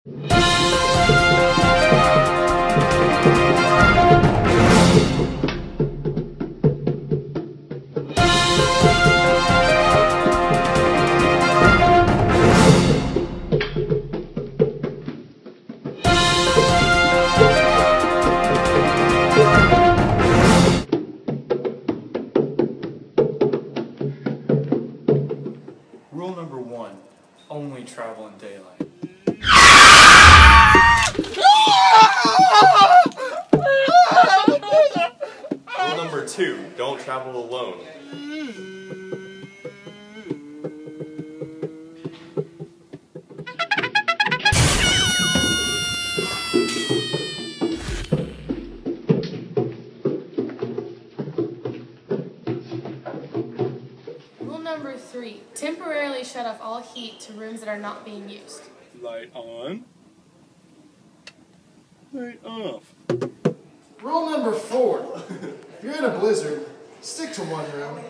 Rule number 1, only travel in daylight. Rule number 2, don't travel alone. Rule number 3, temporarily shut off all heat to rooms that are not being used. Light on. Light off. Rule number 4. If you're in a blizzard, stick to one room.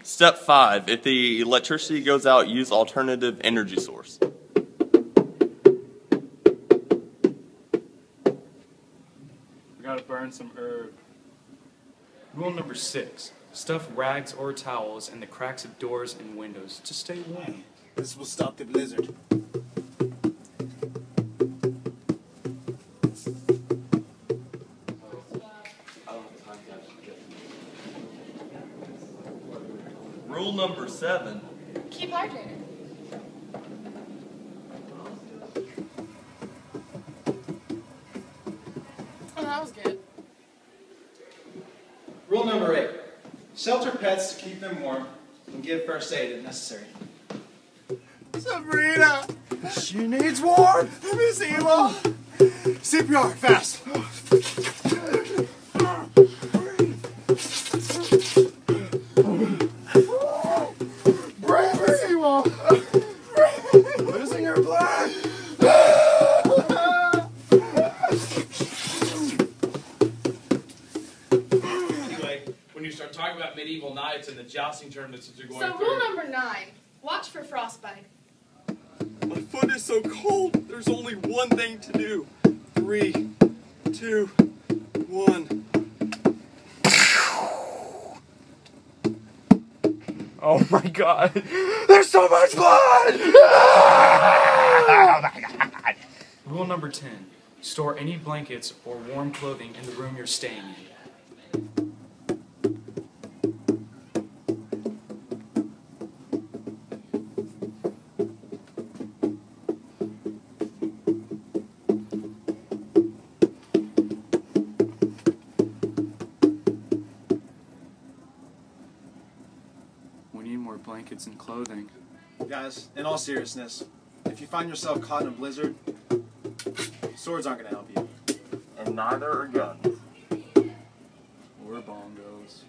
Step 5, if the electricity goes out, use alternative energy source. We gotta burn some herb. Rule number 6, stuff rags or towels in the cracks of doors and windows to stay warm. This will stop the blizzard. Rule number 7, Keep hydrated. Oh, that was good. Rule number 8. Shelter pets to keep them warm and give first aid if necessary. Sabrina! She needs warm! Miss Eva! CPR, fast! Brave her, Eva! Losing her blood! Anyway, when you start talking about medieval knights and the jousting tournaments that you're going So through... rule number 9, watch for frostbite. my foot is so cold, there's only one thing to do. 3, 2, 1. Oh my god! There's so much blood! Rule number 10, store any blankets or warm clothing in the room you're staying in. We need more blankets and clothing. Guys, in all seriousness, if you find yourself caught in a blizzard, swords aren't going to help you. And neither are guns. Or bongos.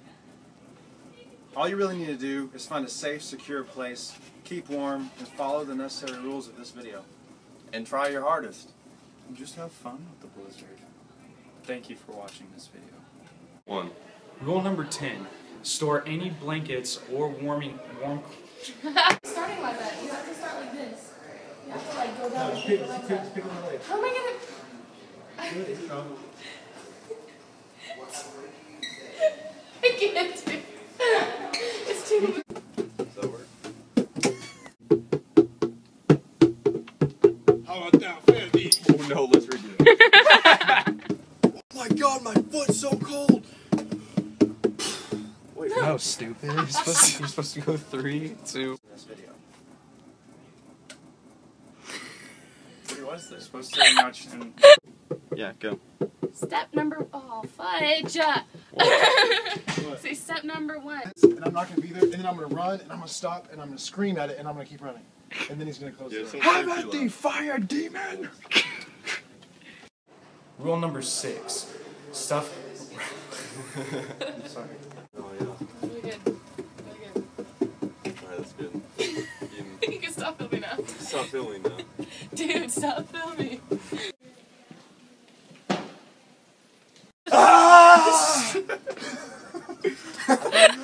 All you really need to do is find a safe, secure place, keep warm, and follow the necessary rules of this video. And try your hardest. And just have fun with the blizzard. Thank you for watching this video. 1. Rule number 10, store any blankets or warm. Starting like that, you have to start like this. You have to like go down and pick like that. How am I gonna... I can't do it. It's too... Does that work? How about that, Fanny? Oh no, let's redo it. Oh my god, my foot's so cold! Wait, no, stupid. You're supposed to go 3, 2... This video. Wait, what is this? Supposed to say much and... Yeah, go. Step number... Oh, fudge! Say step number 1. And I'm not going to be there, and then I'm going to run, and I'm going to stop, and I'm going to scream at it, and I'm going to keep running. And then he's going to close the door. Have at the fire demon! Rule number 6, stuff... Sorry. Oh yeah. Really good. Really good. Alright, that's good. You can stop filming now. Stop filming now. Dude, stop filming. Ah! Are you